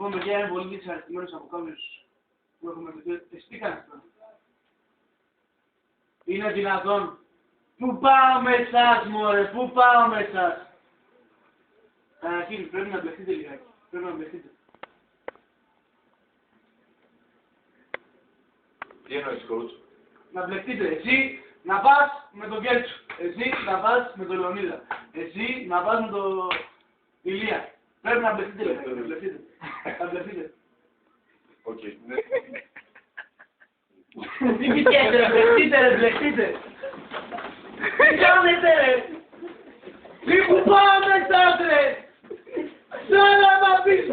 Λοιπόν, παιδιά, είναι πολύ δυσαρεστημένος από κάποιους που έχουμε πει. Εσύ τι κάνεις τώρα? Είναι δυνατόν? Πού πάω με εσάς, μωρέ, πού πάω με εσάς? Καταρχήν, πρέπει να μπλεχτείτε λιγάκι. Πρέπει να μπλεχτείτε. Τι εννοείς, coach? Να μπλεχτείτε. Εσύ να πας με τον Κέρτσο. Εσύ να πας με τον Λεωνίδα. Εσύ να πας με τον Ηλία. Πρέπει να μπλεχτείτε λιγάκι. Να μπλεχτείτε. Να μπλεχτείτε. Οκ. Τι κοιτιέτε ρε, μπλεχτείτε ρε, μπλεχτείτε. Τι κάνετε ρε. Τι που πάω με εσάς ρε. Σαν να μ' αφήσεις